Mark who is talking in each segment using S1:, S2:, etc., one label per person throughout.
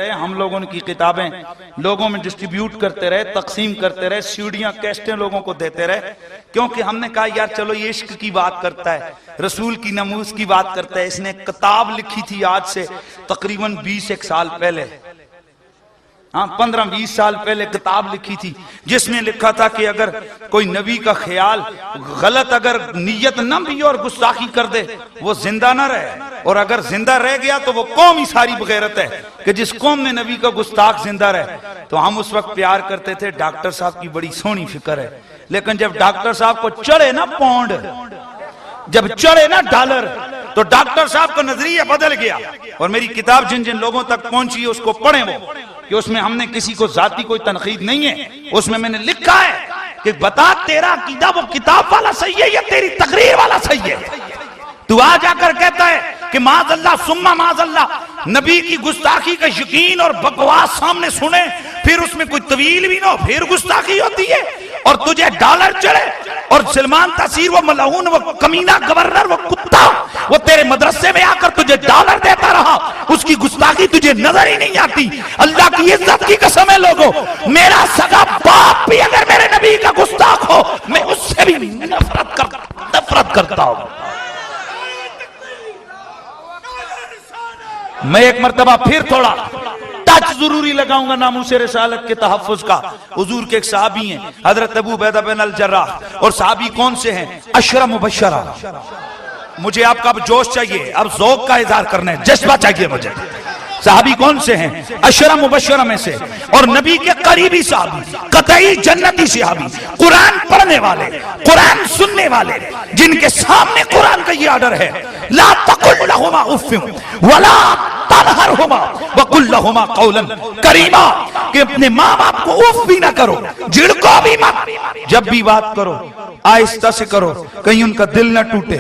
S1: रहे, हम लोगों की किताबें लोगों में डिस्ट्रीब्यूट करते रहे, तकसीम करते रहे, सीढ़ियां कैस्टें लोगों को देते रहे, क्योंकि हमने कहा यार चलो ये इश्क की बात करता है, रसूल की नमूस की बात करता है। इसने किताब लिखी थी आज से तकरीबन 20 साल पहले, हाँ 15-20 साल पहले किताब लिखी थी, जिसमें लिखा था कि अगर कोई नबी का ख्याल गलत अगर नीयत न भी और गुस्ताखी कर दे वो जिंदा ना रहे, और अगर जिंदा रह गया तो वो कौम ही सारी बगैरत है कि जिस कौम में नबी का गुस्ताख जिंदा रहे। तो हम उस वक्त प्यार करते थे, डॉक्टर साहब की बड़ी सोहनी फिक्र है, लेकिन जब डॉक्टर साहब को चढ़े ना पौंड, जब चढ़े ना डॉलर, तो डॉक्टर साहब का नजरिया बदल गया। और मेरी किताब जिन जिन लोगों तक पहुंची उसको पढ़े वो, कि उसमें हमने किसी को जाती कोई तनकीद नहीं है, उसमें मैंने लिखा है कि बता तेरा अकीदा वो किताब वाला सही है या तेरी तकरीर वाला सही है। तू आ जाकर कहता है कि माज़अल्लाह सुम्मा माज़अल्लाह, नबी की गुस्ताखी का यकीन और बकवास सामने सुने, फिर उसमें कोई तवील भी ना हो, फिर गुस्ताखी होती है, और तुझे डॉलर चढ़े, और सलमान तासीर वो मलऊन वो कमीना गवर्नर वो कुत्ता वो तेरे मदरसे में आकर तुझे डॉलर देता रहा, उसकी गुस्ताखी तुझे नजर ही नहीं आती। अल्लाह की इज्जत की कसम है लोगों, मेरा सगा बाप भी अगर मेरे नबी का गुस्ताख हो मैं उससे भी नफरत करता हूं। मैं एक मर्तबा फिर थोड़ा टच जरूरी लगाऊंगा नामूस रिसालत के तहफ्फुज का। हुजूर के एक सहाबी हैं हजरत अबू उबैदा बिन अल जर्राह, और सहाबी कौन से हैं? अशरा मुबशरा। मुझे आपका अब जोश चाहिए, अब ज़ौक़ का इज़हार करना है, जज्बा चाहिए मुझे। सहाबी कौन से हैं? अशरा मुबशरा में से, और नबी के करीबी सहाबी, कतई जन्नती सहाबी, कुरान पढ़ने वाले, कुरान सुनने वाले, जिनके सामने कुरान का ये ऑर्डर है, ला तकुल लहुमा उफ़्फ़िन वला तनहरहुमा वकुल लहुमा क़ौलन करीमा, कि अपने माँ बाप को उफ भी ना करो, झिड़को भी मत, जब भी बात करो आहिस्ता से करो, कहीं उनका दिल ना टूटे।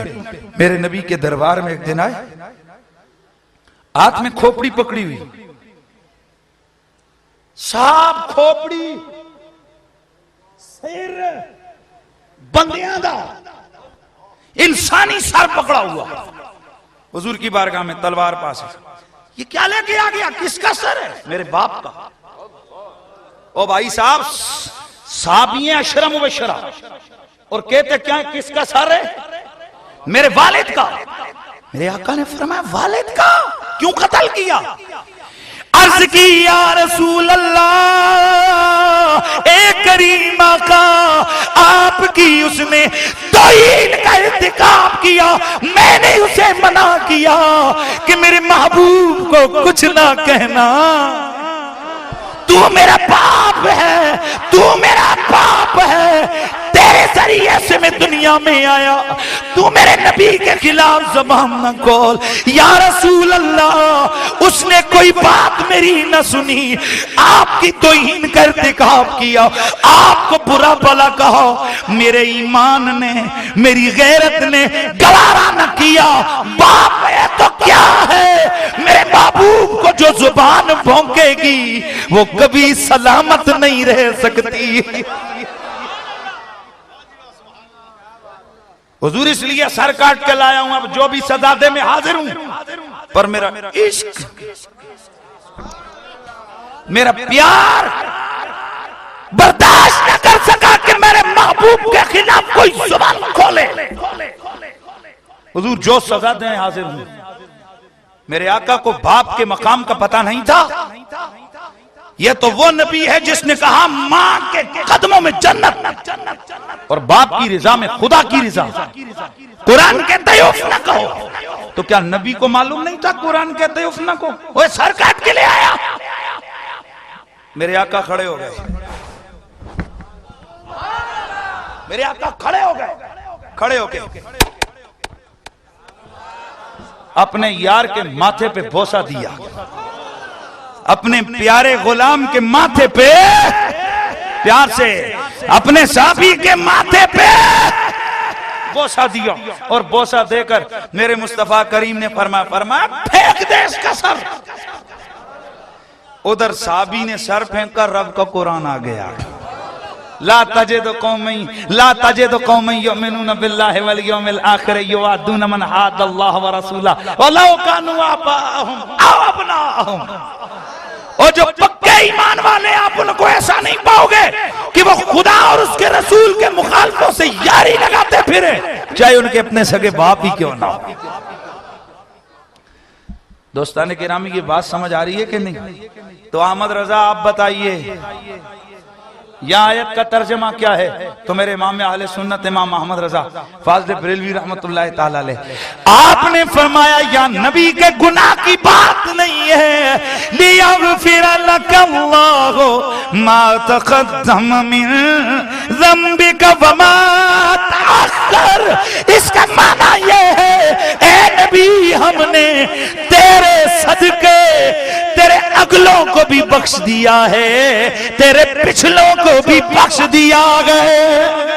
S1: मेरे नबी के दरबार में एक दिन आए, हाथ में खोपड़ी पकड़ी हुई, साहब खोपड़ी सिर बंदियां दा इंसानी सर पकड़ा हुआ, हुजूर की बारगाह में तलवार पास है। ये क्या लेके आ गया? किसका सर है? मेरे बाप का। ओ भाई साहब, साहबी हैं अशरा मुबशरा, और कहते क्या है किसका सर है? मेरे वालिद का। मेरे आका ने फरमाया वालिद का क्यों कत्ल किया? अर्ज की या रसूल अल्लाह, ए करीम आका, आपकी उसने तौहीन का इर्तिकाब किया, मैंने उसे मना किया कि मेरे महबूब को कुछ ना कहना, तू मेरा बाप है, तू मेरा बाप है, तेरे जरिए से मैं दुनिया में आया, तू मेरे नबी के खिलाफ ज़बान न खोल। या रसूल अल्लाह, उसने कोई बात मेरी न सुनी, आपकी तौहीन का इर्तिकाब किया, आपको बुरा भला कहा, मेरे ईमान ने मेरी गैरत ने गवारा न किया। बाप है तो क्या है, मेरे महबूब को जो जुबान भौंकेगी वो कभी सलामत नहीं रह सकती। हुजूर इसलिए सर काट के लाया हूं, अब जो भी सजा दे मैं हाजिर हूं, पर मेरा इश्क, मेरा प्यार बर्दाश्त न कर सका कि मेरे महबूब के खिलाफ कोई जुबान खोले। हुजूर जो सजा दे हाजिर हूं। मेरे आका को बाप के मकाम का पता नहीं था। यह तो वो नबी है जिसने कहा मां के कदमों में जन्नत और बाप की रिजा में खुदा की रिजा। कुरान कहते उफ न कहो, तो क्या नबी को मालूम नहीं था कुरान कहते उफ न कहो? वो सर काट के ले आया। मेरे आका खड़े हो गए, मेरे आका खड़े हो गए, खड़े हो गए, अपने यार के माथे पे बोसा दिया, अपने प्यारे गुलाम के माथे पे प्यार से, अपने साबी के माथे पे बोसा दिया, और बोसा देकर मेरे मुस्तफा करीम ने फरमाया फेंक दे इसका सर। उधर साबी ने सर फेंक कर रब का कुरान आ गया, ला तजिदु कौमन युमिनून बिल्लाहि वल यौमिल आखिर युवादून मन हादल्लाह व रसूला वलौ कानू आबाहुम अव अबनाहुम। जो पक्के ईमान वाले आप उनको ऐसा नहीं पाओगे कि वो खुदा और उसके रसूल के मुखालफों से यारी लगाते फिरे, चाहे उनके अपने सगे बाप ही क्यों ना हो। दोस्तान किरामी की बात समझ आ रही है कि नहीं? तो अहमद रजा आप बताइए यह आयत का तर्जमा क्या है? तो मेरे इमाम अहले सुन्नत इमाम अहमद रजा फाज़िल बरेलवी रहमतुल्लाह ताला अलैह आपने फरमाया या नबी के गुनाह की बात नहीं है, लियग़फ़िर लकल्लाहु मा तक़द्दम मिन ज़ंबिका व मा तअख़्ख़र। इसका माना ये है ए नबी हमने तेरे सदके तेरे अगलों को भी बख्श दिया है, तेरे पिछलों को भी बख्श दिया गया।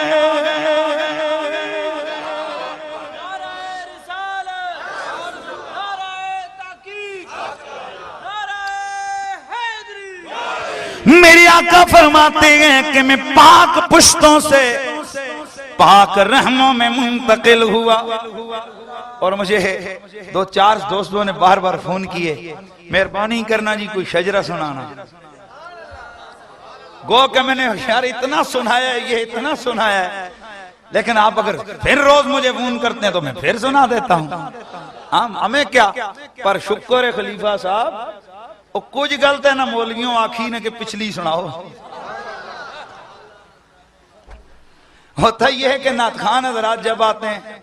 S1: मेरे आका फरमाते हैं कि मैं पाक पुश्तों से पाक रहमों में मुंतकिल हुआ। और मुझे दो चार दोस्तों ने बार बार फोन किए, मेहरबानी करना जी कोई शजरा सुनाना। गो के मैंने यार इतना सुनाया है, ये इतना सुनाया है, लेकिन आप अगर फिर रोज मुझे फोन करते हैं तो मैं फिर सुना देता हूँ। हमें क्या, पर शुक्र है खलीफा साहब वो कुछ गलत है ना मौलवियों आखी ने कि पिछली सुनाओ। होता यह है कि नात खान हज़रात जब आते हैं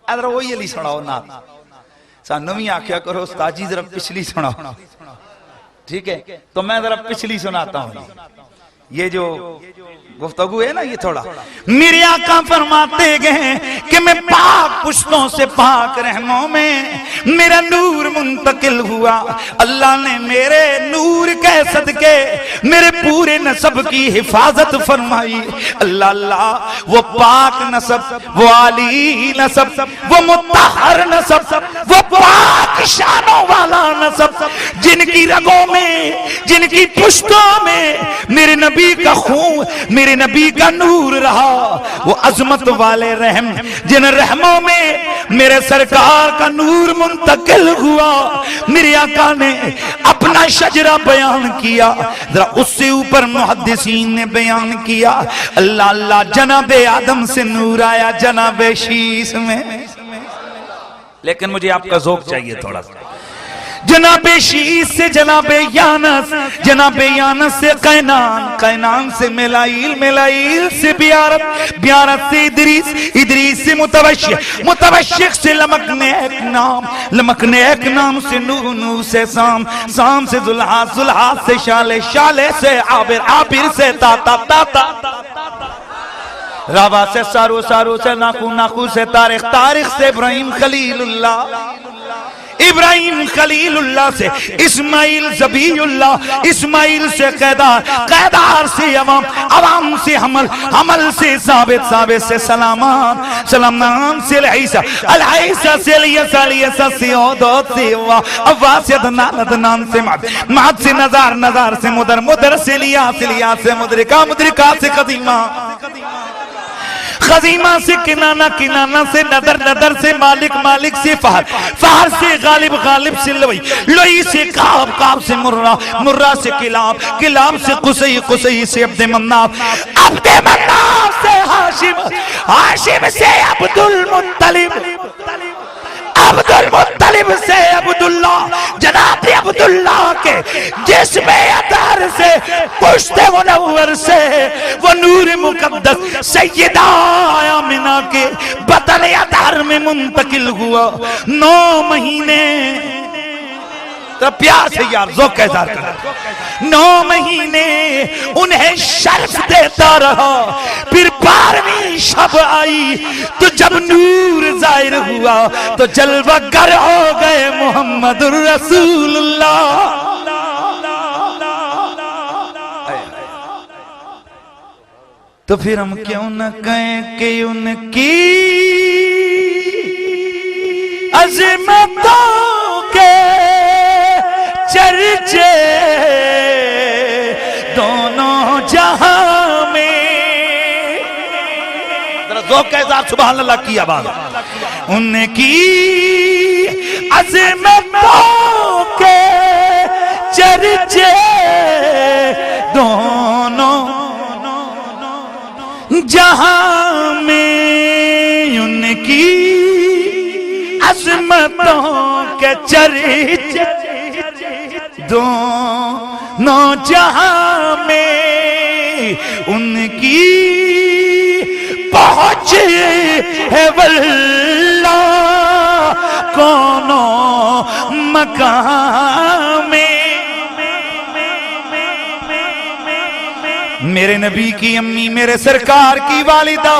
S1: अदर वही अली सुनाओ नात, सानू भी आख्या करो उस्ताद जी जरा पिछली सुनाओ, ठीक है? तो मैं जरा पिछली सुनाता हूँ। ये जो गुफ्तगू है ना ये थोड़ा, मेरे आका फरमाते गए कि मैं पाक पुश्तों से पाक रहमों में मेरा नूर मुंतकिल हुआ। अल्लाह ने मेरे नूर के सदके मेरे पूरे नसब की हिफाजत फरमाई। अल्लाह अल्लाह वो पाक नसब, वो आली नसब, वो मुत्तहर नसब, वो पाक शानों वाला नसब, जिनकी रगों में जिनकी पुश्तों में मेरे नबी का खून, मेरे नबी का नूर रहा, वो अजमत वाले रहम जिन रहमों में मेरे सरकार का नूर मुंतकिल हुआ। मेरे आका ने अपना शजरा बयान किया, जरा उससे ऊपर मुहद्दिसीन ने बयान किया अल्लाह अल्लाह जनाबे आदम से नूर आया जनाबे शीश में। लेकिन मुझे आपका ज़ौक़ चाहिए थोड़ा सा। जनाबे शीश से जनाबे यानस, जनाबे यानस से कैनान, कैनान से मिलाइल, मिलाइल से बियारत, बियारत से इदरीस, इदरीस से मुतवश्शिक, मुतवश्शिक से लमकने एक नाम, लमकने एक नाम से नूह, नूह से साम, साम से जुल्हा, जुल्हा से शाले, शाले से आबिर, आबिर से ताता, ताता रावा से सारू, सारू से नाकू, नाकू से तारिख, तारिख से इब्राहिम खलीलुल्लाह, इब्राहिम खलीलुल्लाह से इस्माइल ज़बीहुल्लाह, इस्माइल से कैदार, कैदार से अवाम, अवाम से हमल, हमल से साबित, साबित से सलामान, सलामान से ईसा, अलईसा से इलियासा, इलियासा से औदौद से अव्वा, अव्वा से अदनान, अदनान से माद, माद से नज़ार, नज़ार से मुदर, मुदर से इलियास, इलियास से मुदरिका, मुदरिका से कदीमा, खजीमा से किनाना, किनाना से नदर, नदर से मालिक, मालिक से फहर, फहर से गालिब, गालिब से लोई, लोई से काब, काब से मुर्रा, मुर्रा से किलाब, किलाब से कुसई, कुसई से अब्दे मन्नाफ, अब्दे मन्नाफ से हाशिम, हाशिम से अब्दुल मुत्तलिब, अब्दुल मुत्तलिब से अब्दुल्ला, जनाब अब्दुल्ला के जिस्मे अतार से, पुश्ते मुनव्वर से वो नूर मुकद्दस सैयदा आमिना के बतन अतार में मुंतकिल हुआ। 9 महीने तो प्यार से यार ज़ौक़ का इज़हार कर, 9 महीने उन्हें शर्फ देता रहा। फिर 12वीं शब आई तो जब नूर ज़ाहिर हुआ तो जलवागर हो गए मोहम्मदुर रसूलुल्लाह। तो फिर हम क्यों न कहें कि उनकी अज़मतों के चर्चे दोनों जहां में। जरा ज़ौक़ के साथ सुभान अल्लाह की आवाज़। उनकी अज़मतों के चर्चे जहां में उनकी अज़मतों के चर्चे, दोनों जहां में उनकी पहुंच है वल्ला कोनो मकाम में। मेरे नबी की अम्मी, मेरे सरकार की वालिदा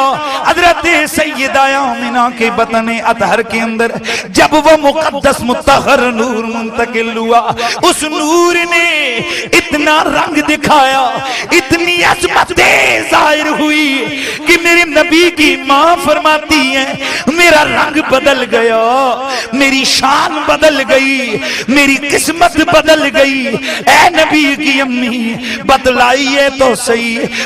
S1: हजरत सैयदा आमिना के बतन अतहर के अंदर जब वो मुकद्दस मुत्तहर नूर मुंतकिल हुआ, उस नूर ने इतना रंग दिखाया, इतनी अज़मतें ज़ाहिर हुई कि मेरे नबी की माँ फरमाती है मेरा रंग बदल गया, मेरी शान बदल गई, मेरी किस्मत बदल गई। ऐ नबी की अम्मी बतलाइए तो सही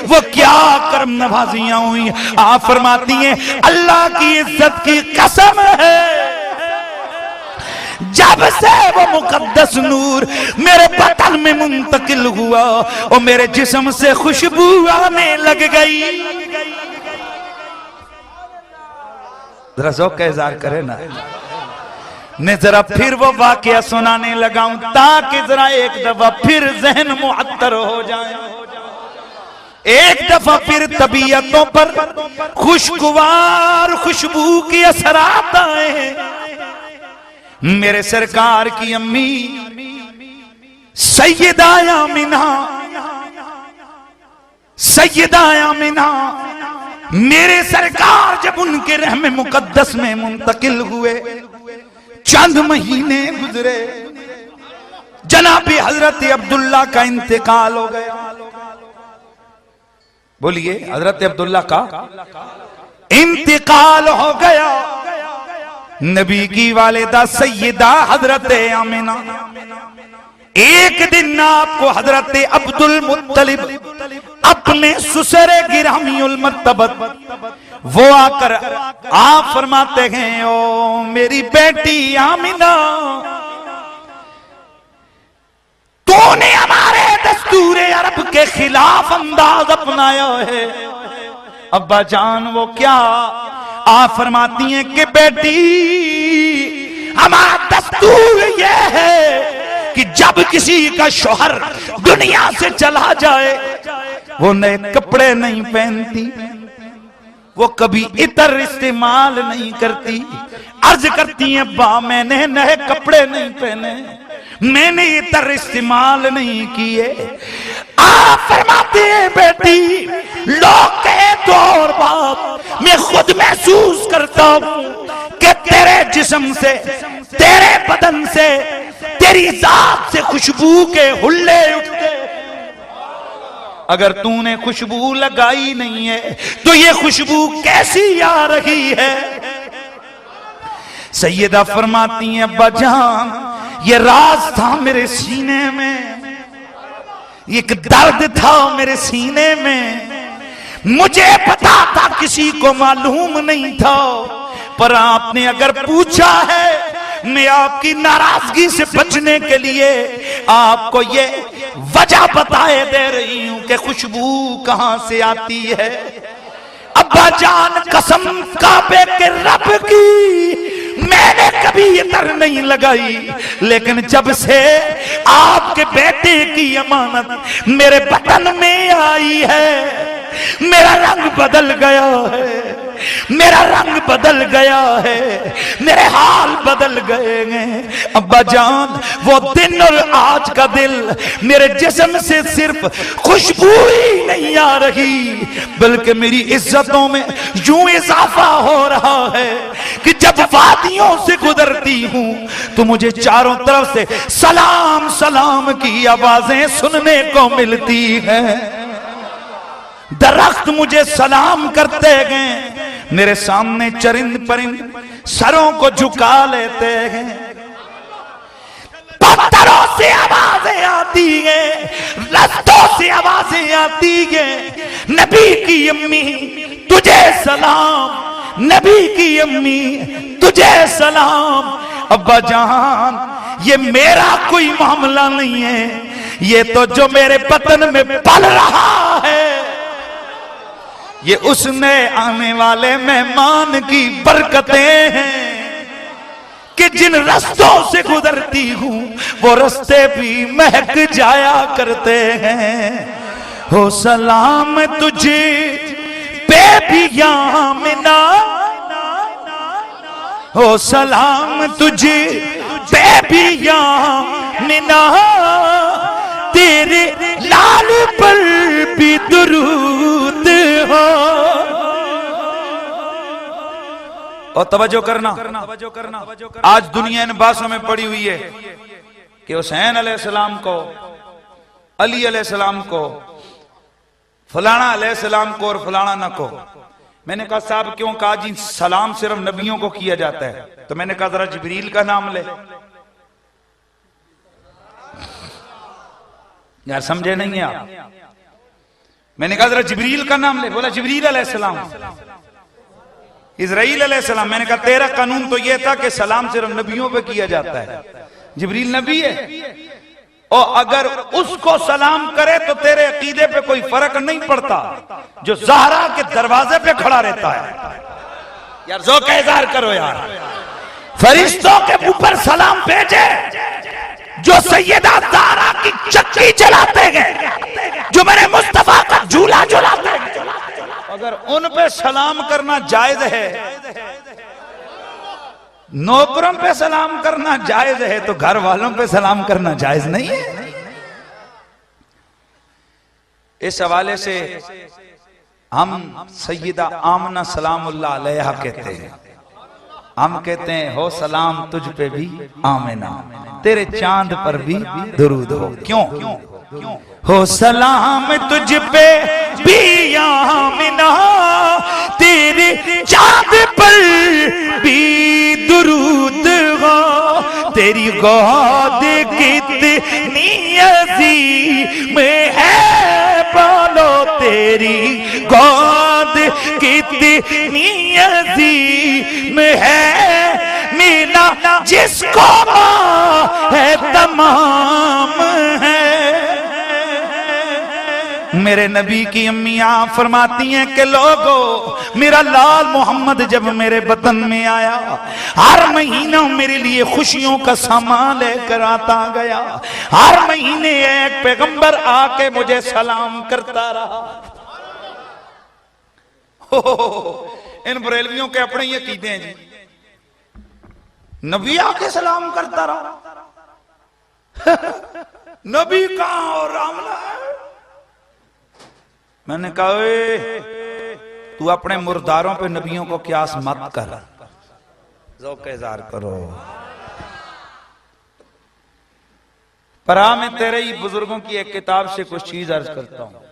S1: वो क्या कर्म नवाजियां हुई। आप फरमाती हैं अल्लाह की इज्जत की कसम है, जब से वो मुकद्दस नूर मेरे बदन में मुंतकिल हुआ और मेरे जिस्म से खुशबू आने लग गई। जरा ज़ौक़ का इज़हार करे ना, मैं जरा फिर वो वाक़या सुनाने लगाऊं ताकि जरा एक दफा फिर ज़हन मुअत्तर हो जाए, एक दफा फिर तबीयतों पर खुशगवार खुशबू के असरात आए। मेरे सरकार की अम्मी सैयदा आमिना, सैयदा आमिना मेरे सरकार जब उनके रहम मुकद्दस में मुंतकिल हुए, चंद महीने गुजरे, जनाबी हजरत अब्दुल्ला का इंतकाल हो गया। बोलिए, हजरत अब्दुल्ला का इंतकाल हो गया। नबी की वालिदा सैयदा हजरत आमिना एक दिन आपको हजरत अब्दुल मुत्तलिब अपने सुसरे गिरामीउल मर्तबत वो आकर आप फरमाते हैं ओ मेरी बेटी आमिना, तूने हमारे दस्तूरे अरब के खिलाफ अंदाज अपनाया है। अब्बा जान वो क्या? आप फरमाती हैं कि बेटी हमारा दस्तूर यह है कि जब किसी का शौहर दुनिया से चला जाए वो नए कपड़े नहीं पहनती, वो कभी इतर इस्तेमाल नहीं करती। अर्ज करती हैं बा मैंने नए कपड़े नहीं पहने, मैंने इतर इस्तेमाल नहीं किए। आप फरमाते हैं बेटी लोग कहे तो और बात, मैं खुद महसूस करता हूं कि तेरे जिस्म से, तेरे बदन से, तेरी जात से खुशबू के हुल्ले उठते। अगर तूने खुशबू लगाई नहीं है तो ये खुशबू कैसी आ रही है? सैयदा फरमाती हैं अब्बा जान ये राज था मेरे सीने में, एक दर्द था मेरे सीने में, मुझे पता था किसी को मालूम नहीं था, पर आपने अगर पूछा है मैं आपकी नाराजगी से बचने के लिए आपको ये वजह बताए दे रही हूं कि खुशबू कहां से आती है। अब्बा जान कसम काबे के रब की मैंने कभी इतर नहीं लगाई, लेकिन जब से आपके बेटे की अमानत मेरे बदन में आई है मेरा रंग बदल गया है, मेरा रंग बदल गया है, मेरे हाल बदल गए हैं। अब्बा जान वो दिन और आज का दिल मेरे जिस्म से सिर्फ खुशबू ही नहीं आ रही बल्कि मेरी इज्जतों में यूं इजाफा हो रहा है कि जब वादियों से गुजरती हूं तो मुझे चारों तरफ से सलाम सलाम की आवाजें सुनने को मिलती हैं। दरख्त मुझे सलाम करते हैं, मेरे सामने चरिंद परिंद सरों को झुका लेते हैं, पत्थरों से आवाजें आती हैं, रस्तों से आवाजें आती हैं। नबी की अम्मी तुझे सलाम, नबी की अम्मी तुझे सलाम। अब्बा जान ये मेरा कोई मामला नहीं है, ये तो जो मेरे बदन में पल रहा है ये उसने आने वाले मेहमान की बरकतें हैं कि जिन रास्तों से गुजरती हूं वो रास्ते भी महक जाया करते हैं। हो सलाम तुझे पे भी यामिना, हो सलाम तुझे पे भी यामिना, तेरे लाल पर भी दुरूद हो। और तवज्जो करना, आज दुनिया इन बातों में पड़ी हुई है कि हुसैन अलैहिस्सलाम को, अली अलैहिस्सलाम को, फलाना अलैहिस्सलाम को और फलाना न को। मैंने कहा साहब क्यों? कहा जी सलाम सिर्फ नबियों को किया जाता है। तो मैंने कहा जरा जिब्रील का नाम ले। यार समझे नहीं है आप? मैंने कहा जरा जिब्रील का नाम ले। बोला जिब्रील अलैहिस्सलाम, इज़राइल अलैहिस्सलाम। मैंने कहा तेरा कानून तो यह था कि सलाम सिर्फ नबियों पे किया जाता है, जिब्रील नबी है और अगर उसको सलाम करे तो तेरे अकीदे पे कोई फर्क नहीं पड़ता जो ज़हरा के दरवाजे पे खड़ा रहता है। यार ज़ौक़ इज़हार करो यार। फरिश्तों के ऊपर सलाम भेजे जो सैयदा ज़हरा की चक्की चलाते हैं, जो मेरे मुस्तफा का झूला झुलाते हैं, अगर उन पे सलाम करना जायज है, नौकरों पे सलाम करना जायज है, तो घर वालों पे सलाम करना जायज नहीं है। इस हवाले से हम सैयदा आमना सलामुल्लाह अलैहा कहते हैं। हम कहते हैं हो सलाम तुझ पे भी आमिना, तेरे चांद पर भी दुरूद हो। क्यों? हो सलाम तुझ पे भी आमिना, तेरे चांद पर भी दुरूद हो। तेरी गोद कितनी अजीम है, बोलो तेरी गोद कितनी अजीम है। मीना जिसको है तमाम है। मेरे नबी की अम्मियां फरमाती हैं कि लोगों, मेरा लाल मोहम्मद जब मेरे वतन में आया, हर महीना मेरे लिए खुशियों का सामान लेकर आता गया। हर महीने एक पैगंबर आके मुझे सलाम करता रहा। इन बरेलवियों के अपने ही अकीदे हैं जी। नबी आके सलाम करता रहा। नबी कहां और रामला है? मैंने कहा तू अपने मुर्दारों पे नबियों को क्यास मत कर, ज़ौक़ इज़हार करो। पर मैं तेरे ही बुजुर्गों की एक किताब से कुछ चीज अर्ज करता हूं।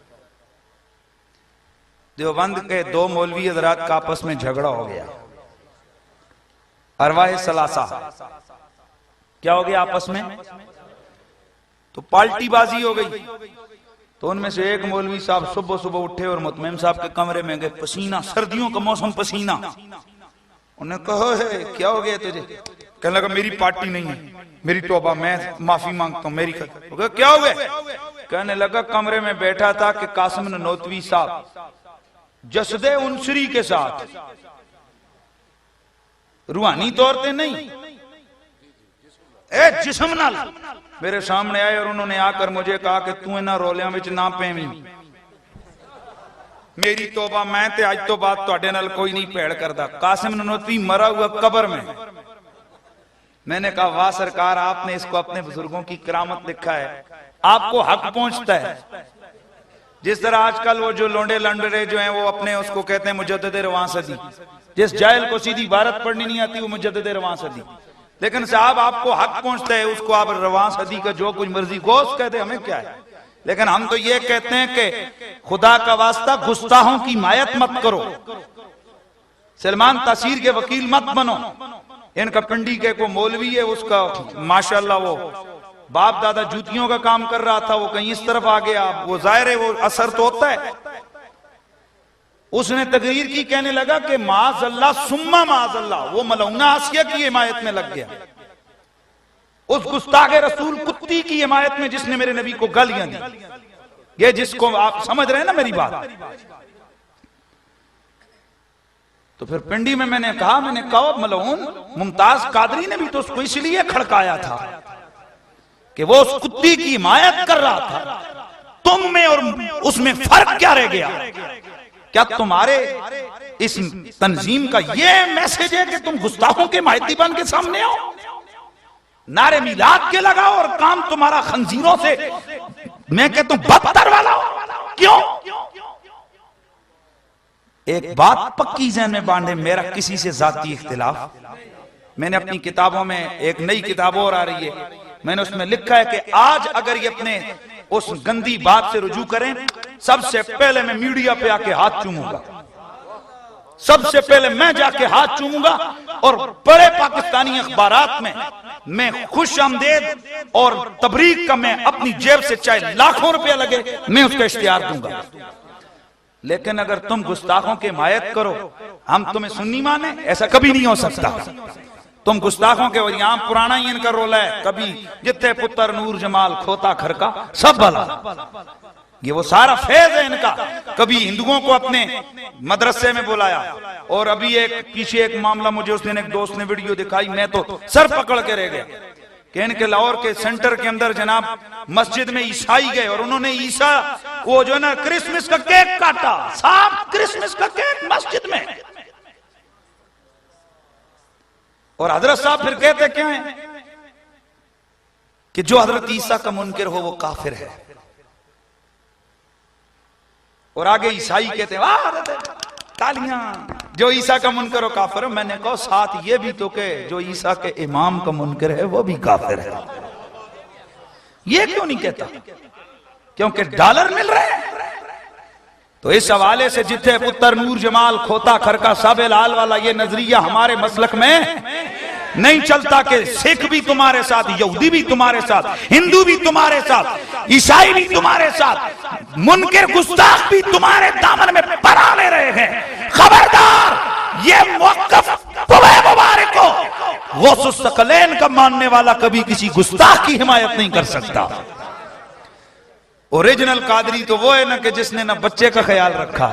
S1: देवबंद के दो मौलवी हज़रात का आपस में झगड़ा हो गया, अरवाह सलासा। क्या हो गया आपस में? तो पाल्टीबाजी हो गई। तो उनमें से एक मौलवी साहब सुबह सुबह उठे और मुतमिम साहब के कमरे में गए, पसीना, सर्दियों का मौसम, पसीना। उन्हें कहा है क्या हो गया तुझे? कहने लगा मेरी पार्टी नहीं है, मेरी तौबा, मैं माफी मांगता हूं, मेरी क्या हो गया? कहने लगा कमरे में बैठा था कि कासिम ननौतवी साहब जसदे उनसरी के साथ, रूहानी तौर पे नहीं, जिस्म नाल मेरे सामने आए और उन्होंने आकर मुझे कहा कि तू इन्हां रोलियां विच ना पेवी, मेरी तौबा, मैं ते अज तो बाद तुहाडे नाल कोई नहीं भेड़ करदा। कासिम ननौतवी मरा हुआ कब्र में। मैंने कहा वाह सरकार, आपने इसको अपने बुजुर्गों की करामत लिखा है, आपको हक पहुंचता है। जिस तरह आजकल वो जो लोंडे लंडरे जो हैं वो अपने उसको कहते हैं मुजद्दिद रवां सदी, जिस जाहिल को सीधी इबारत पढ़नी नहीं आती वो मुजद्दिद रवां सदी। लेकिन साहब आपको हक पहुंचता है, उसको आप रवां सदी का जो कुछ मर्जी गोश्त कहते, हमें क्या है। लेकिन हम तो ये कहते हैं कि खुदा का वास्ता गुस्ताहों की हिमायत मत करो, सलमान तासीर के वकील मत बनो। इनका पिंडी के को मौलवी है, उसका माशाल्लाह वो बाप दादा जूतियों का काम कर रहा था, वो कहीं इस तरफ आ गया, वो जाहिर है वो असर तो होता है। उसने तकरीर की, कहने लगा कि माज़अल्लाह सुम्मा माज़अल्लाह, वो मलऊना आसिया की हिमायत में लग गया, उस गुस्ताखे रसूल कुत्ती की हिमायत में जिसने मेरे नबी को गालियां दी। ये जिसको आप समझ रहे हैं ना मेरी बात। तो फिर पिंडी में मैंने कहा मलऊन मुमताज कादरी ने भी तो उसको इसलिए खड़काया था कि वो उस कुत्ती की हिमायत कर रहा था, तुम में और उसमें फर्क क्या रह गया? क्या तुम्हारे इस तंजीम का ये मैसेज है कि तुम गुस्ताखों के माहिती बन के सामने आओ, नारे मिलाद के लगाओ और काम तुम्हारा खंजीरों से मैं कहता हूं बदतर वाला हो? क्यों? एक बात पक्की जहन में बांधे, मेरा किसी से जाती इख्तिलाफ, मैंने अपनी किताबों में एक नई किताब और आ रही है, मैंने उसमें लिखा है कि आज अगर ये अपने उस गंदी बात से रुजू करें, सबसे पहले मैं मीडिया पे आके हाथ चूमूंगा, सबसे पहले मैं जाके हाथ चूमूंगा और बड़े पाकिस्तानी अखबारात में मैं खुश आमदेद और तबरीक का मैं अपनी जेब से चाहे लाखों रुपया लगे मैं उसका इश्तिहार दूंगा। लेकिन अगर तुम गुस्ताखों की हिमायत करो, हम तुम्हें सुन्नी माने, ऐसा कभी नहीं हो सकता। तुम गुस्ताखों के, यहां पुराना ही इनका रोल है, कभी जितने पुत्र नूर जमाल खोता खरका सब भला, ये वो सारा फैज है इनका। कभी हिंदुओं को अपने मदरसे में बुलाया, और अभी एक पीछे एक मामला मुझे उस दिन एक दोस्त ने वीडियो दिखाई, मैं तो सर पकड़ के रह गया कि इनके लाहौर के सेंटर के अंदर जनाब मस्जिद में ईसाई गए और उन्होंने ईसा वो जो है ना क्रिसमस का केक काटा, साफ क्रिसमस का केक मस्जिद में। और हजरत साहब फिर कहते क्या है कि जो हजरत ईसा का मुनकिर हो वो काफिर है, और आगे ईसाई कहते हैं वाह तालियां, जो ईसा का मुनकर हो काफिर है। मैंने कहा साथ ये भी तो के जो ईसा के इमाम का मुनकर है वो भी काफिर है। ये क्यों नहीं कहता? क्योंकि डॉलर मिल रहे हैं। तो इस हवाले से जिथे पुत्र नूर जमाल खोता खरका साबे लाल वाला ये नजरिया हमारे मसलक में नहीं चलता कि सिख भी तुम्हारे साथ, यहूदी भी तुम्हारे साथ, हिंदू भी तुम्हारे साथ, ईसाई भी तुम्हारे साथ, मुनकर गुस्ताख भी तुम्हारे दामन में परा ले रहे हैं। खबरदार, ये मौक़िफ़ तुम्हें मुबारक हो। गौस सकलैन का मानने वाला कभी किसी गुस्ताख की हिमायत नहीं कर सकता। ओरिजिनल कादरी तो वो है ना कि जिसने ना बच्चे का ख्याल रखा,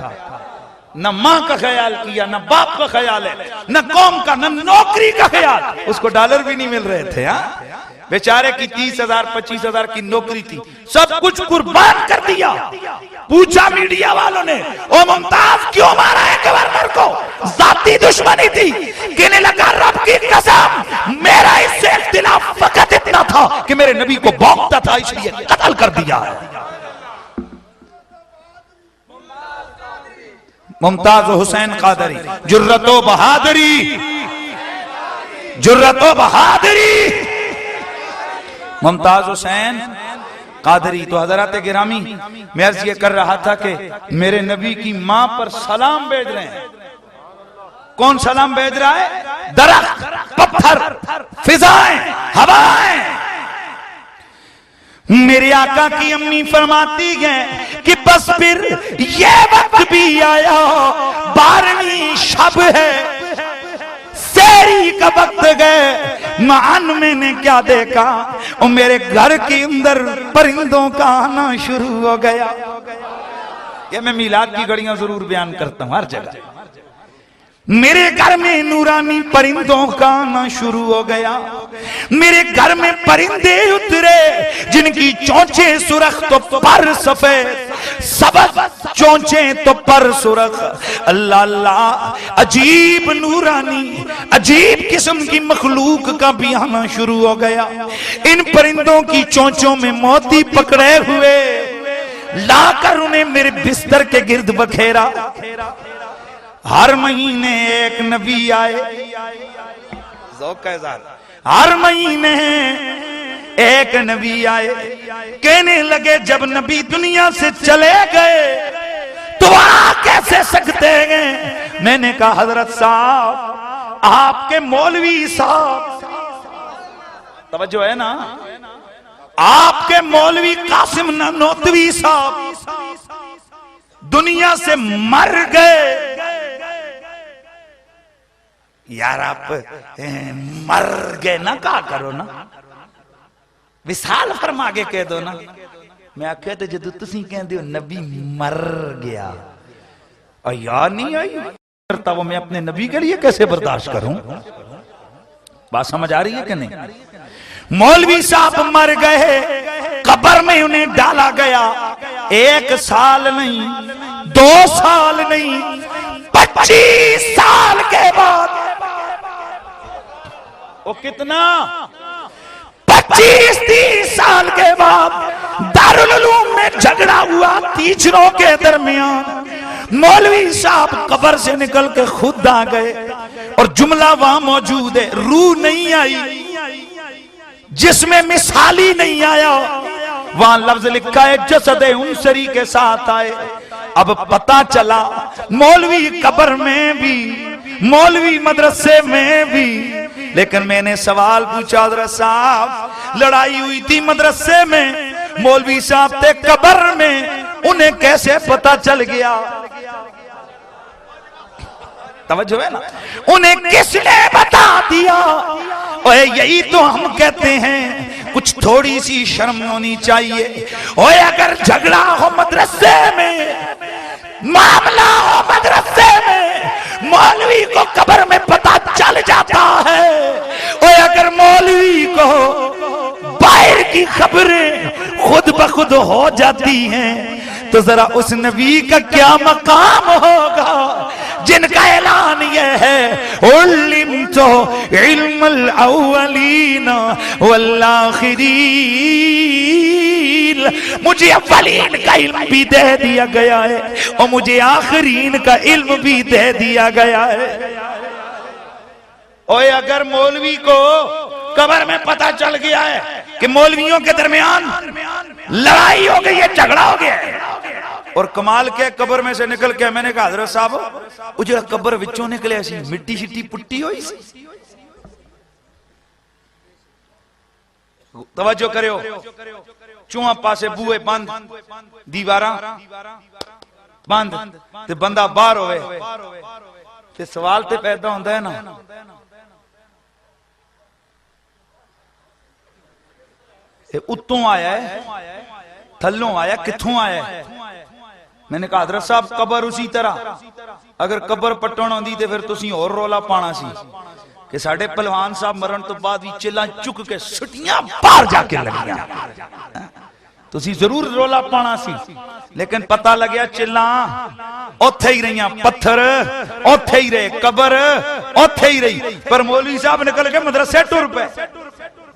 S1: न मां का ख्याल किया, न बाप का ख्याल है, न कौम का, न नौकरी का ख्याल। उसको डॉलर भी नहीं मिल रहे थे। हाँ, बेचारे की 30,000 25,000 की नौकरी थी, सब कुछ कुर्बान कर दिया। पूछा मीडिया वालों ने, ओ मुमताज क्यों मारा है गवर्नर को? जाती दुश्मनी थी। कहने लगा रब की कसम, मेरा इससे इख्तिलाफ फकत इतना था कि मेरे नबी को भौंकता था, इसलिए कत्ल कर दिया है। मुमताज हुसैन कादरी, जुर्रतो बहादुरी, जुर्रतो बहादुरी, मुमताज हुसैन कादरी। तो हजरत गिरामी, मैं अर्ज ये कर रहा था कि मेरे नबी की मां पर सलाम भेज रहे हैं। कौन सलाम भेज रहा है? दरख्त, पत्थर, फिजाएं, हवाएं। मेरे आका की अम्मी फरमाती है कि बस फिर ये वक्त भी आया, 12वीं शब है, सेरी का वक्त गए। मान मैंने क्या देखा, और मेरे घर के अंदर परिंदों का आना शुरू हो गया। ये मैं मिलाद की घड़ियां जरूर बयान करता हूं हर जगह। मेरे घर में नूरानी परिंदों का आना शुरू हो गया। मेरे घर में परिंदे उतरे जिनकी चोंचे सुरख तो पर सफेद, सबज चोंचे तो पर सुरख। अल्लाह अल्लाह, अजीब नूरानी, अजीब किस्म की मखलूक का भी आना शुरू हो गया। इन परिंदों की चोंचों में मोती पकड़े हुए लाकर उन्हें मेरे बिस्तर के गिर्द बखेरा। हर महीने एक नबी आए, हर महीने एक नबी आए। कहने लगे जब नबी दुनिया से चले गए तो आ कैसे सकते हैं? मैंने कहा हजरत साहब, आपके मौलवी साहब, तवज्जो है ना, आपके मौलवी कासिम नानोतवी साहब दुनिया से मर गए। यार आप मर गए ना, कहा करो ना, विशाल फरमा के कह दो ना। मैं आख्या तो जो तुसी कहते हो नबी मर गया, और यार नहीं आई। करता वो मैं अपने नबी के लिए कैसे बर्दाश्त करूं? बात समझ आ रही है कि नहीं? मौलवी साहब मर गए, कब्र में उन्हें डाला गया। 1 साल नहीं, 2 साल नहीं, 25 साल के बाद, वो कितना, 25-30 साल के बाद दारुल उलूम में झगड़ा हुआ टीचरों के दरमियान। मौलवी साहब कब्र से निकल के खुद आ गए और जुमला वहां मौजूद है, रूह नहीं आई, जिसमें मिसाली नहीं आया, वहां लफ्ज लिखा है जसद उनसरी के साथ आए। अब पता चला मौलवी कब्र में भी, मौलवी मदरसे में भी। लेकिन मैंने सवाल पूछा, हज़रत साहब लड़ाई हुई थी मदरसे में, मौलवी साहब थे कब्र में, उन्हें कैसे पता चल गया? तवज्जो है ना? उन्हें किसने बता दिया? ओए यही तो हम कहते हैं, कुछ थोड़ी सी शर्म होनी चाहिए। ओए अगर झगड़ा हो मदरसे में, मामला हो मदरसे में, मौलवी को कब्र में पता चल जाता है। ओए अगर मौलवी को बाहर की खबरें खुद ब खुद हो जाती हैं, तो जरा उस नबी का क्या मकाम होगा जिनका ऐलान यह है, उल्लिम तो इल्मुल अव्वलीन वल आखिरीन, मुझे अव्वलीन का इल्म भी दे दिया गया है और मुझे आखिरीन का इल्म भी दे दिया गया है। ओए अगर मौलवी को कब्र में पता चल गया है कि मौलवियों के दरमियान लड़ाई हो गई है, झगड़ा हो गया है, और कमाल के कब्र में से निकल के मैंने कहा हज़रत साहब वो जो कब्र विचों निकले ऐसी मिट्टी शिट्टी पुट्टी हुई सी। तवज्जो करियो, चूहा पासे बूहे बंद, दीवारा बंद, ते बंदा बाहर होवे ते सवाल ते पैदा होता है ना, उत्तों आया है, थल्लों आया, कित्थों आया है? मैंने कहा हज़रत साहब कब्र उसी तरह, अगर कब्र पट्टण आंदी ते फिर तुसीं होर रौला पाना सी कि साडे पहलवान साहब मरण तो बाद भी चिल्ला चुक के सुटियां बाहर जाके लगियां, तुसीं जरूर रौला पाना सी। लेकिन पता लग्या चिल्ला उत्थे ही रहियां, पत्थर उत्थे ही रहे, कब्र उत्थे ही रही, पर मौलवी साहब निकल के मदरसे टुर पे।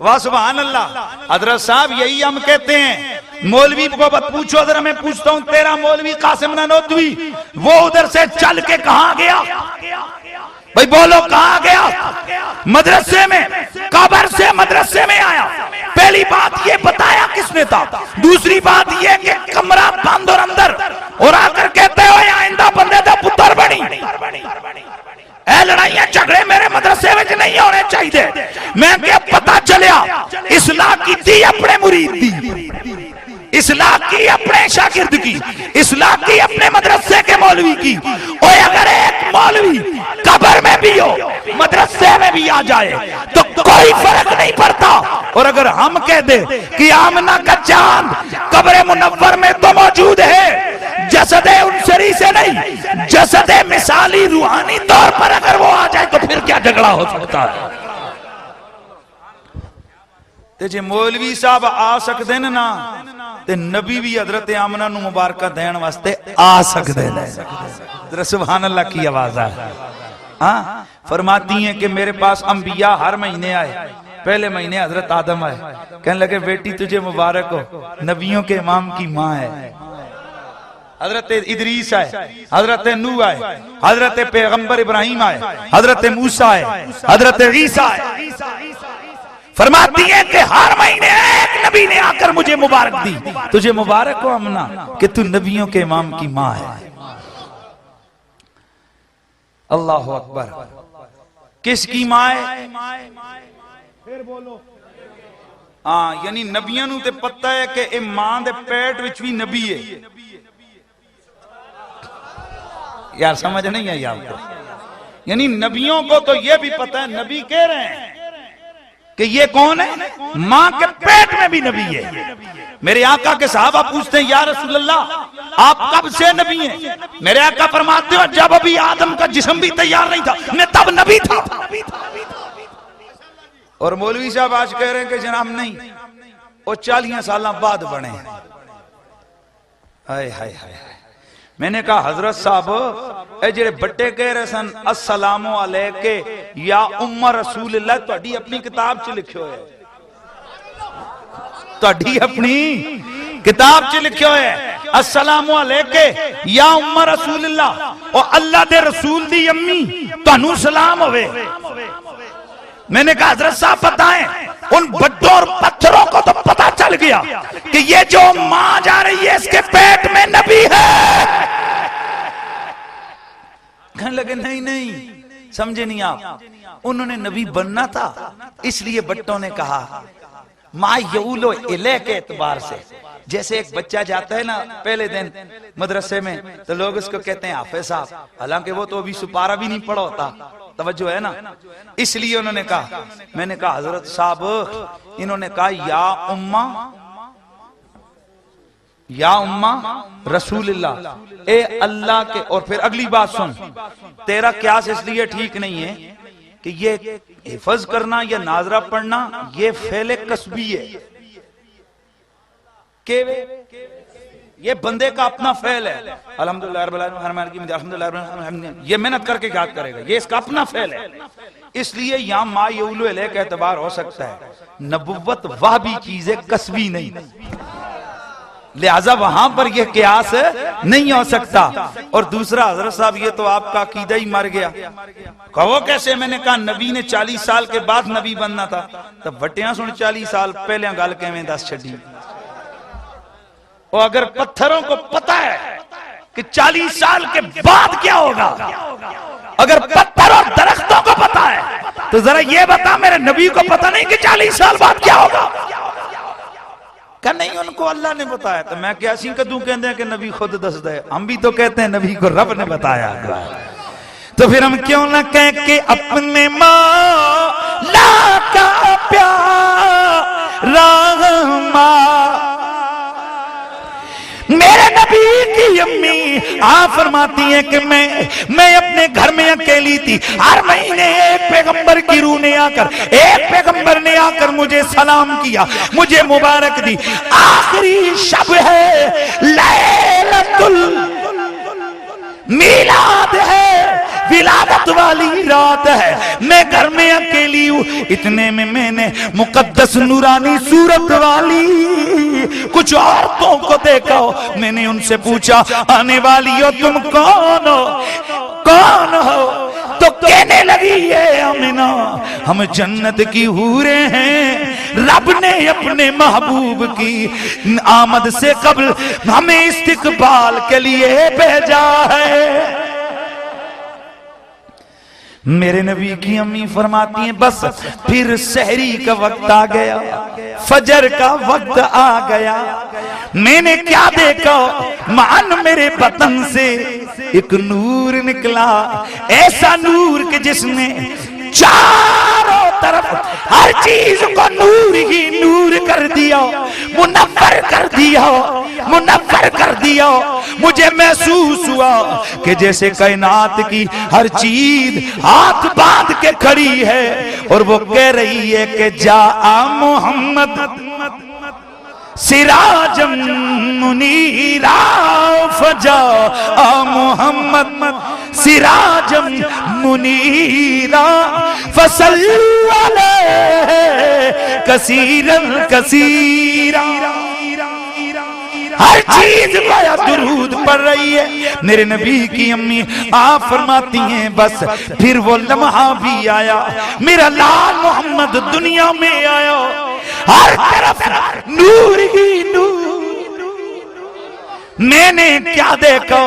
S1: वाह सुभान अल्लाह। हज़रत साहब यही हम कहते हैं, मौलवी को मत पूछो, अगर मैं पूछता हूं तेरा मौलवी कासिम ननोतवी वो उधर से चल के कहां गया? भाई बोलो कहां गया? मदरसे में, कब्र से मदरसे में आया। पहली बात ये बताया किसने था, दूसरी बात ये कि कमरा बंद और अंदर, और आकर कहते हो आइंदा बंदे दा पुत्र बनी। लड़ाइयां झगड़े मेरे मदरसे में नहीं होने चाहिए। मैं क्या पता चलिया इस्लाह की थी अपने मुरीद दी, इस्लाह की अपने शागिर्द की, इस्लाह की अपने मदरसे के मौलवी की। और अगर एक मौलवी कब्र में भी हो, मदरसे में भी आ जाए तो कोई फर्क नहीं पड़ता। और अगर हम कह दे कि आमना का चांद कब्र मुनव्वर में तो मौजूद है, जसदे उनसरी से नहीं, जसदे मिसाली रूहानी तौर पर अगर वो आ जाए तो फिर क्या झगड़ा हो सकता है? ते जे मौलवी साहब आ सकते न ना, ते नबी भी हजरत आमना नु मुबारक देने वास्ते आ सकते हैं। सुभान अल्लाह की आवाज है। हाँ, फरमाती हैं कि मेरे पास अंबिया हर महीने आए। पहले महीने हजरत आदम आए, कहने लगे बेटी तुझे मुबारक हो, नबियों के इमाम की माँ है। हजरत इदरीस आए, हजरत नूह आए, हजरत पैगंबर इब्राहिम आए, हजरत मूसा आए, हजरत ईसा आए। फरमाती है कि हर महीने एक नबी ने आकर मुझे मुबारक दी, तुझे मुबारक हो अमना कि तू नबियों के इमाम की माँ है। अल्लाह अकबर। किसकी माँ है? फिर बोलो। हाँ, यानी नबियों नूं ते पता है कि ए मां दे पेट विच भी नबी है। यार समझ नहीं आई आपको? यानी नबियों को तो यह भी पता है, नबी कह रहे हैं कि ये कौन है, मां के पेट में भी नबी है। मेरे आका के सहाबा पूछते हैं या रसूल अल्लाह आप कब से नबी हैं? मेरे आका फरमाते हो जब अभी आदम का जिस्म भी तैयार नहीं था मैं तब नबी था। और मौलवी साहब आज कह रहे हैं कि जनाब नहीं, वो 40 साल बाद बने। हाय हाय हाय। मैंने कहा हजरत साहब ए जेड़े बट्टे कह रहे सन अस्सलामु अलैके या उम्मा रसूलुल्लाह, तुहाडी अपनी किताब च लिखियो है, तुहाडी अपनी किताब च लिखियो है अस्सलामु अलैके या उम्मा रसूलुल्लाह, और अल्लाह दे रसूल दी अम्मी तुहानू सलाम होवे। मैंने कहा हजरत साहब बताएं, उन बड्डों और पत्थरों को तो पता चल गया कि ये जो मां जा रही है इसके पेट में नबी है। कहने लगे नहीं नहीं, समझे नहीं आप, उन्होंने नबी बनना था, इसलिए बट्टों ने कहा मां यऊलो इले के एतबार से। जैसे एक बच्चा जाता है ना पहले दिन मदरसे में तो लोग उसको कहते हैं हाफिज साहब, हालांकि वो तो अभी सुपारा भी नहीं पढ़ा होता, तवज्जो है ना। इसलिए उन्होंने कहा, मैंने कहा हजरत साहब, इन्होंने कहा या उम्मा रसूलुल्लाह, ए अल्लाह के। और फिर अगली बात सुन, तेरा क्यास इसलिए ठीक नहीं है कि ये हिफज करना या नाजरा पढ़ना ये फेले कसबी है, के ये बंदे का अपना फेल है। अल्हम्दुलिल्लाह रब्बिल आलमीन, ये मेहनत करके क्या करेगा, ये इसका अपना फेल है। इसलिए यहां मा यऊलु इलैह का एतबार हो सकता है, नबुव्वत वह भी चीज है कसबी नहीं, लिहाजा वहां पर यह कियास नहीं हो सकता। और दूसरा हजरत साहब ये तो आपका अकीदा ही मर गया। कहो कैसे? मैंने कहा नबी ने 40 साल के बाद नबी बनना था, तब वटिया सुन 40 साल पहले गल किवें दस छड़ी। और अगर पत्थरों को पता है कि 40 साल के बाद क्या होगा, अगर पत्थर और दरख्तों को पता है तो जरा ये बता मेरे नबी को पता नहीं कि 40 साल बाद क्या होगा? क्या नहीं, उनको अल्लाह ने बताया। तो मैं क्या सी कदू कहते हैं कि नबी खुद दस दे, हम भी तो कहते हैं नबी को रब ने बताया। तो फिर हम क्यों ना कह के अपने मौला का प्यारा मेरे नबी की अम्मी आप फरमाती है कि मैं अपने घर में अकेली थी, हर महीने एक पैगंबर की रूह ने आकर, एक पैगंबर ने आकर मुझे सलाम किया, मुझे मुबारक दी। आखिरी शब है, लैलतुल मीलाद है, विलादत वाली रात है, मैं घर में अकेली हूँ। इतने में मैंने मुकद्दस नूरानी सूरत वाली कुछ औरतों को देखा। मैंने उनसे पूछा आने वाली हो तुम कौन हो, कौन हो? तो कहने लगी है आमिना हम जन्नत की हूरे हैं, रब ने अपने महबूब की आमद से कबल हमें इस्तिकबाल के लिए भेजा है। मेरे नबी की अम्मी फरमाती हैं बस फिर सहरी का वक्त आ गया, फजर का वक्त आ गया। मैंने क्या देखा, मान मेरे बतन से एक नूर निकला, ऐसा नूर के जिसने चारों तरफ हर चीज को नूर ही नूर कर दिया, मुनव्वर कर दिया, मुनव्वर कर दिया। मुझे महसूस हुआ कि जैसे कायनात की हर चीज हाथ बांध के खड़ी है और वो कह रही है कि जा मोहम्मद सिराजम मुनीरा, फजा मोहम्मद सिराजम मुनीरा, फसल्लु अलैहि कसीरन कसीरा। हर चीज का दुरूद पढ़ रही है। मेरे नबी की अम्मी आप फरमाती हैं बस फिर वो लम्हा भी आया, मेरा लाल मोहम्मद दुनिया में आया, हर तरफ नूर ही नूर। मैंने क्या देखा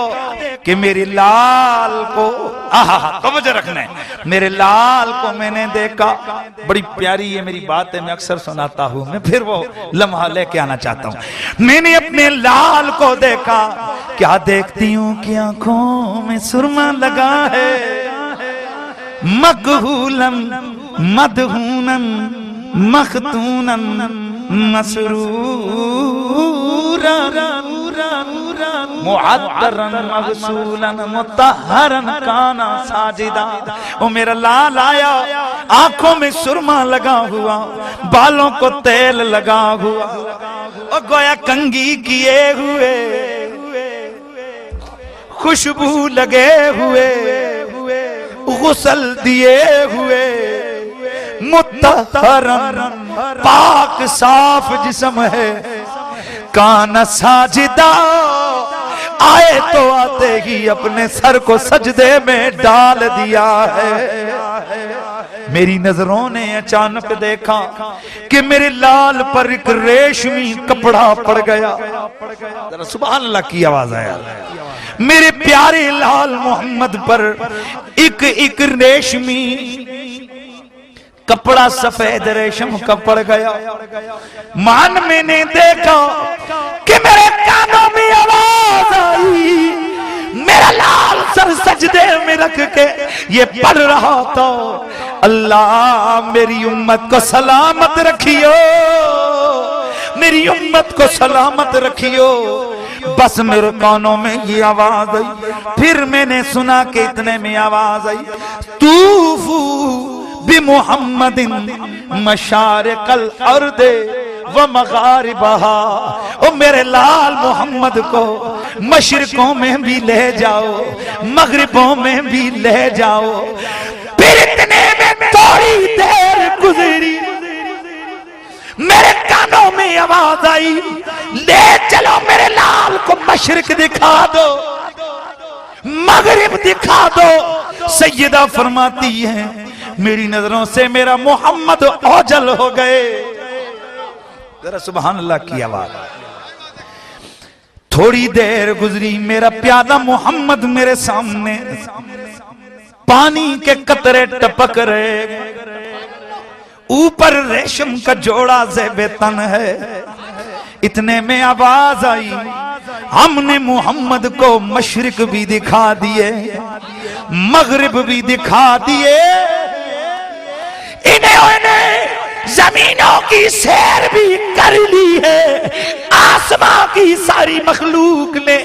S1: कि मेरे लाल को, आहा तवज्जो रखना है, मेरे लाल को मैंने देखा। बड़ी प्यारी ये मेरी बात है, मैं अक्सर सुनाता हूं, मैं फिर वो लम्हा लेके आना चाहता हूं। मैंने अपने लाल को देखा, क्या देखती हूं कि आंखों में सुरमा लगा है, मकहूलन मदहूनन मखतूनन मसरूरा। मुअत्तरन मगसूलन मुतहरन काना साजिदा। ओ मेरा लाल आया, आंखों में सुरमा लगा हुआ, बालों को तेल लगा हुआ, और गोया कंघी किए हुए, खुशबू लगे हुए, गुसल दिए हुए, मुतहरन पाक साफ जिस्म है, काना साजिदा। आए तो आते ही अपने सर को सजदे में डाल दिया है। मेरी नजरों ने अचानक देखा कि मेरे लाल पर एक रेशमी कपड़ा पड़ गया। जरा सुभान अल्लाह की आवाज आया। मेरे प्यारे लाल मोहम्मद पर एक रेशमी कपड़ा सफेद रेशम का पड़ गया। मान मैंने देखा कि मेरे कानों में आवाज आई। मेरा लाल सर सजदे में रख के ये पढ़ रहा था, अल्लाह मेरी उम्मत को सलामत रखियो, मेरी उम्मत को सलामत रखियो। बस मेरे कानों में ये आवाज आई। फिर मैंने सुना कि इतने में आवाज आई, तूफू बि मुहम्मदिन मशारिकल अर्दे व मगारिबहा। ओ मेरे लाल मोहम्मद को मशरिकों में भी ले जाओ, मगरिबों में भी ले जाओ। फिर इतने में थोड़ी देर गुजरी, मेरे कानों में आवाज आई, ले चलो मेरे लाल को मशरिक दिखा दो, मगरिब दिखा दो। सैयदा फरमाती है मेरी नजरों से मेरा मोहम्मद ओझल हो गए। जरा सुभान अल्लाह की आवाज। थोड़ी देर गुजरी, मेरा प्यारा मोहम्मद मेरे सामने, पानी के कतरे टपक रहे, ऊपर रेशम का जोड़ा ज़ेबे तन है। इतने में आवाज आई, हमने मोहम्मद को मशरिक भी दिखा दिए, मगरिब भी दिखा दिए, इन्हें जमीनों की सैर भी कर ली है। आसमां की सारी मखलूक ने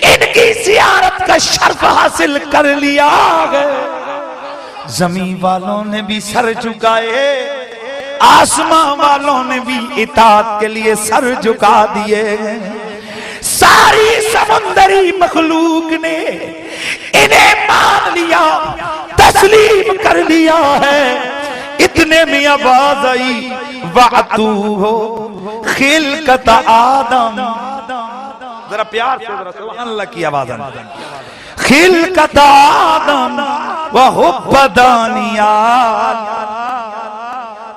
S1: इनकी जियारत का शर्फ हासिल कर लिया है। जमीन वालों ने भी सर झुकाए, आसमां वालों ने भी इताअत के लिए सर झुका दिए। सारी समुंदरी मखलूक ने इन्हें मान लिया, तस्लीम कर लिया है। इतने में आवाज आई, वातू हो खिलकत आदम। जरा प्यार से जरा सुभान अल्लाह की आवाज आई। खिलकत आदम व हुब्बदानिया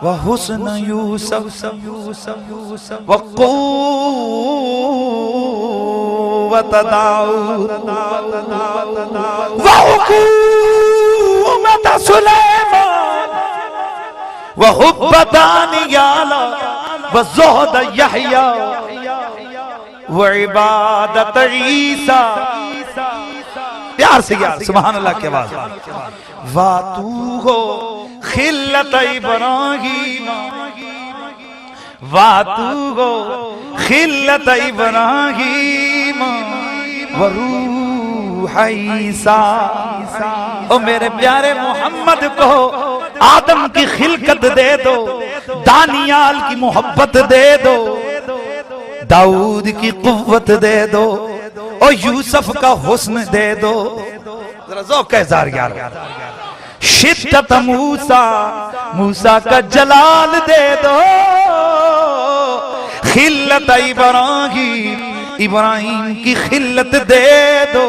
S1: व हुस्न यूसुफ व कुव्वत दाऊद व हुकूमत सुलेमान व हुब्बदानिया व ज़ुहद यहया व इबादत ईसा। प्यार से यार सुभान अल्लाह की आवाज। वातू हो खिल्लत इब्राहीम, वातू हो खिल्लत इब्राहीम व रूह ईसा। ओ मेरे प्यारे मोहम्मद को आदम की खिलकत दे दो, दानियाल की मोहब्बत दे दो, दाऊद की कुव्वत दे दो, और यूसुफ का हुस्न दे दो। जरा ज़ौक़ इज़हार यार। शिद्दत मूसा, मूसा का जलाल दे दो। खिल्लत इब्राहीम, इब्राहीम की खिल्लत दे दो।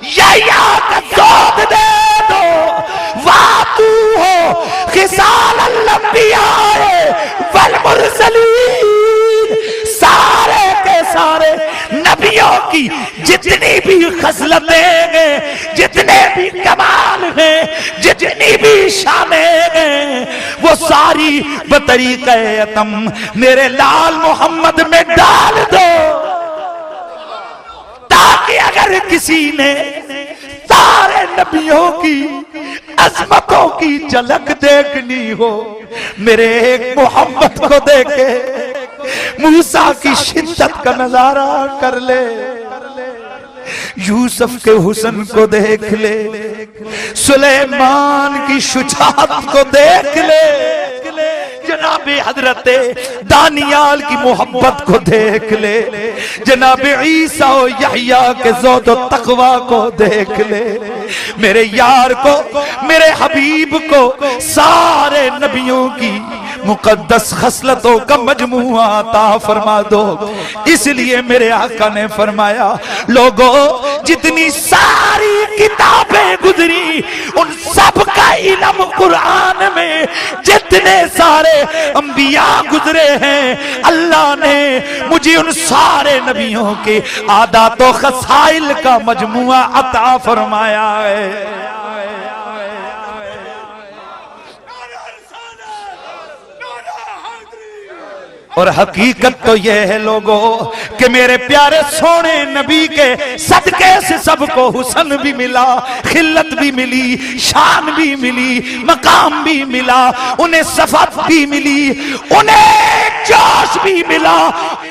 S1: यहया का ज़ौक़ दे दो। वातू हो खिसाल अल-अंबिया वल मुरसलीन। सारे के सारे नबियों की जितनी भी खसलतें हैं, जितने भी कमाल हैं, जितनी भी शानें हैं, वो सारी बतरीक़े अतम मेरे लाल मोहम्मद में डाल दो, ताकि अगर किसी ने सारे नबियों की अज़मतों की झलक देखनी हो, मेरे एक मोहम्मद को देखे, मूसा की शिद्दत का नजारा कर ले, यूसुफ के हुस्न को देख ले, सुलेमान की शुजाअत को देख ले, जनाबे हजरते दानियाल की मोहब्बत को देख ले, जनाबे ईसा और यहया के ज़ौद और तकवा को देख ले। मेरे यार को, मेरे हबीब को सारे नबियों की मुकद्दस खसलतों का मजमुआ अता फरमा दो। इसलिए मेरे आका ने फरमाया, लोगों जितनी सारी किताबें गुजरी उन सब का इल्म कुरान में, जितने सारे अंबिया गुजरे हैं अल्लाह ने मुझे उन सारे नबियों के आदात व खसाइल का मजमुआ अता फरमाया है। और हकीकत तो यह है लोगों कि मेरे प्यारे सोने नबी के सदके से सबको हुस्न भी मिला, खिल्लत भी मिली, शान भी मिली, मकाम भी मिला, उन्हें सफात भी मिली, उन्हें जोश भी मिला,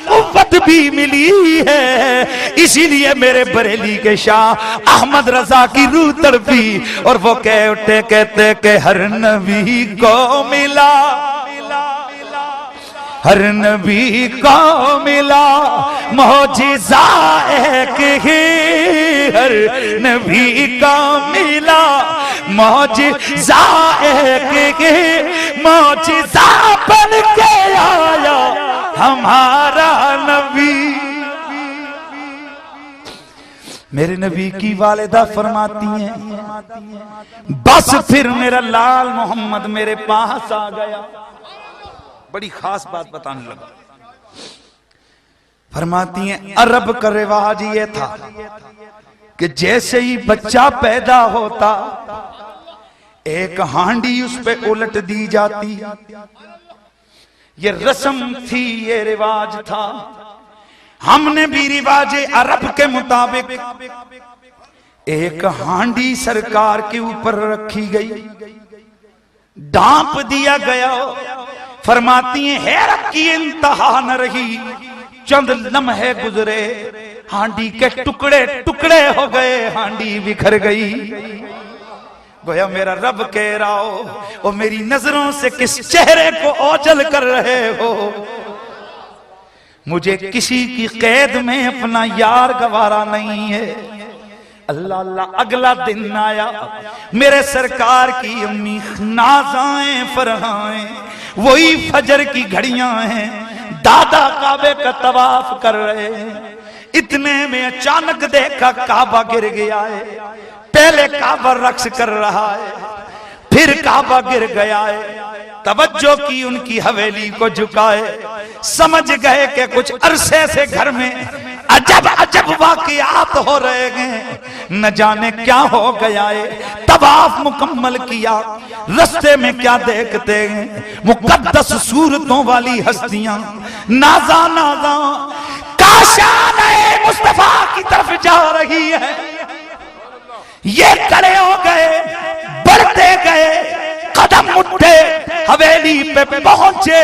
S1: कुव्वत भी मिली है। इसीलिए मेरे बरेली के शाह अहमद रजा की रूह तड़पी और वो कह उठे, कहते कि हर नबी को मिला, हर नबी को मिला मौजिज़ा एक ही, हर नबी को मिला मौजिज़ा एक ही, मौजिज़ा बन के आया हमारा नबी। मेरे नबी की वालिदा फरमाती हैं, बस फिर मेरा लाल मोहम्मद मेरे पास आ गया। बड़ी खास बात बताने लगा। फरमाती हैं, अरब का रिवाज ये था कि जैसे ही बच्चा पैदा होता एक हांडी उस पे उलट दी जाती। ये रस्म थी, ये रिवाज था। हमने भी रिवाज अरब के मुताबिक एक हांडी सरकार के ऊपर रखी गई, ढांप दिया गया। फरमाती हैं, हैरत की इंतहा न रही, चंद लम्हे गुजरे, हांडी के टुकड़े टुकड़े हो गए, हांडी बिखर गई। गोया मेरा रब कह रहा हो, ओ मेरी नजरों से किस चेहरे को ओझल कर रहे हो। मुझे किसी की कैद में अपना यार गवारा नहीं है। अल्लाह अल्लाह, अगला दिन आया, मेरे सरकार की अम्मी नाज़ाएं फरहाएं, वही फजर की घड़ियां हैं, दादा काबे का तवाफ कर रहे हैं। इतने में अचानक देखा काबा गिर गया है। पहले काबा रक्स कर रहा है, फिर काबा गिर गया है। तवज्जो की उनकी हवेली को झुकाए, समझ गए कि कुछ अरसे से घर में अजब अजब वाकयात हो रहे हैं, न जाने क्या हो गया है। तवाफ मुकम्मल किया, रास्ते में क्या देखते हैं, मुकद्दस सूरतों वाली हस्तियां नाजा नाजा काशान मुस्तफा की तरफ जा रही है। ये खड़े हो गए, बढ़ते गए, कदम उठे, हवेली पे पहुंचे।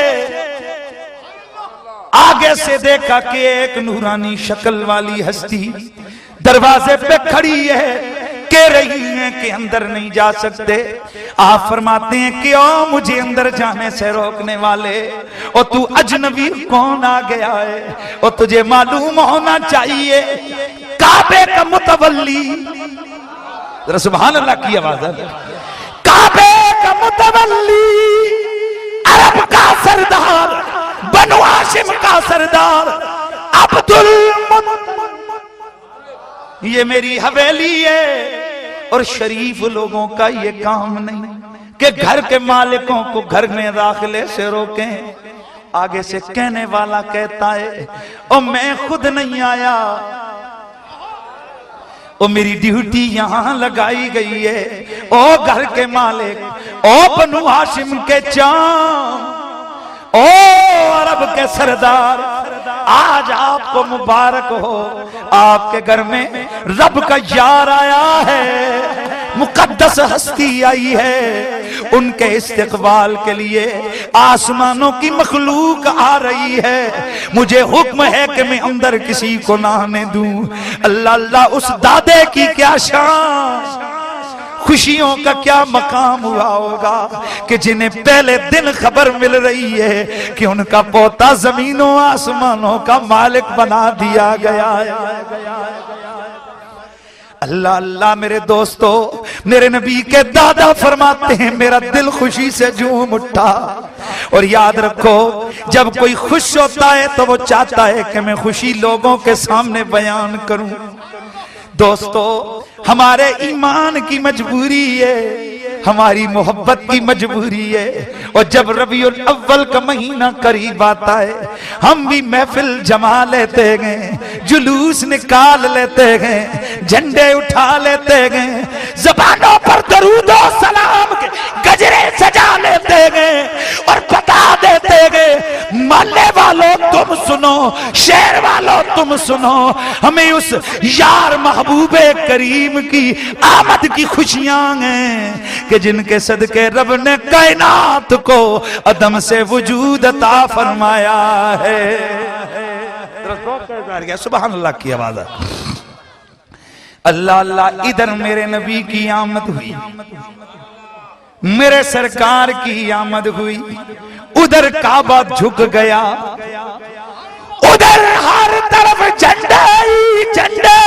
S1: आगे से देखा कि एक नूरानी शक्ल वाली हस्ती दरवाजे पे खड़ी है, कह रही है कि अंदर नहीं जा सकते। आप फरमाते हैं कि ओ मुझे अंदर जाने से रोकने वाले, और तू अजनबी कौन आ गया है, और तुझे मालूम होना चाहिए काबे का मुतवल्ली, जरा सुभान अल्लाह की आवाज है, काबे का मुतवल्ली, अरब का सरदार, बनु हाशिम का सरदार अब्दुल मुत्तलिब, ये मेरी हवेली है। और शरीफ लोगों का ये काम नहीं कि घर के मालिकों को घर में दाखिले से रोकें। आगे से कहने वाला कहता है, ओ मैं खुद नहीं आया, ओ मेरी ड्यूटी यहां लगाई गई है। ओ घर के मालिक, ओ बनु हाशिम के चांद, ओ अरब के सरदार, आज आपको मुबारक हो, आपके घर में रब का यार आया है, मुकद्दस हस्ती आई है। उनके इस्तिकबाल के लिए आसमानों की मखलूक आ रही है, मुझे हुक्म है कि मैं अंदर किसी को ना आने दूं। अल्लाह अल्लाह, उस दादे की क्या शान, खुशियों का क्या मकाम हुआ होगा कि जिन्हें पहले दिन खबर मिल रही है कि उनका पोता जमीनों आसमानों का मालिक बना दिया गया है। अल्लाह अल्लाह, मेरे दोस्तों, मेरे नबी के दादा फरमाते हैं मेरा दिल खुशी से झूम उठा। और याद रखो, जब कोई खुश होता है तो वो चाहता है कि मैं खुशी लोगों के सामने बयान करूं। दोस्तों, हमारे ईमान की मजबूरी है, हमारी मोहब्बत की मजबूरी है। और जब रबीउल अव्वल का महीना करीब आता है, हम भी महफिल जमा लेते हैं, जुलूस निकाल लेते हैं, झंडे उठा लेते हैं, ज़बानों पर दरूद और सलाम के गजरे सजा लेते हैं और बता देते हैं मोहल्ले वालों तुम सुनो, शहर वालों तुम सुनो, हमें उस यार महबूबे करीम की आमद की खुशियां हैं कि जिनके सदके रब ने कायनात को अदम से वजूद अता फरमाया है। सुभान अल्लाह की आवाज। अल्लाह अल्लाह, इधर मेरे नबी की आमद हुई, मेरे सरकार की आमद हुई, उधर काबा झुक गया, उधर हर तरफ झंडे ही झंडे,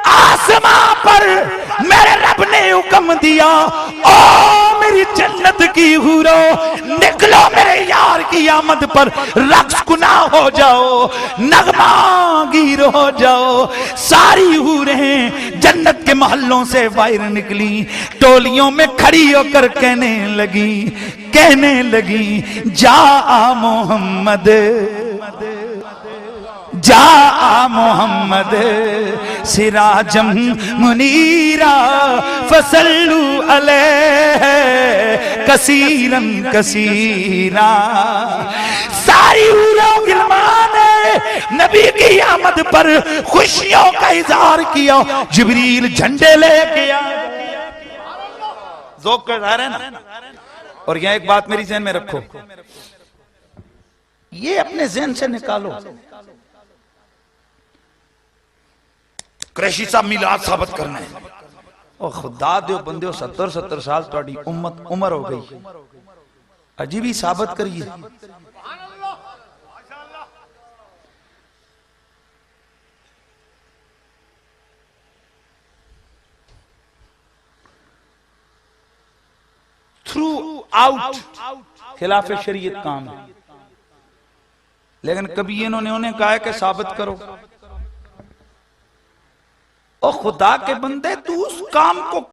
S1: आसमां पर मेरे रब ने हुक्म दिया, ओ मेरी जन्नत की हूरो, निकलो मेरे यार की आमद पर रक्स गुना हो जाओ, नगमा गीर हो जाओ। सारी हूरें जन्नत के महलों से बाहर निकली, टोलियों में खड़ी होकर कहने लगी जा मोहम्मद, जा मोहम्मद सिराजम मुनीरा फसल्लू अलैहि कसीरन कसीरा। सारी हूरों गिलमान नबी की आमद पर खुशियों का इजहार किया। जिब्रील झंडे लेके आए, ज़ौक़ का इज़हार है ना। और यहां एक बात मेरी ज़हन में रखो, ये अपने ज़हन से निकालो, क्रैशी साहब मिलाद साबित करना है, और खुदा दो बंदे 70-70 साल थोड़ी उम्र हो गई, अजीब ही साबित करिए। थ्रू आउट खिलाफ शरीयत काम है, लेकिन कभी इन्होंने उन्हें कहा कि साबित करो। और खुदा के बंदे, तू उस काम को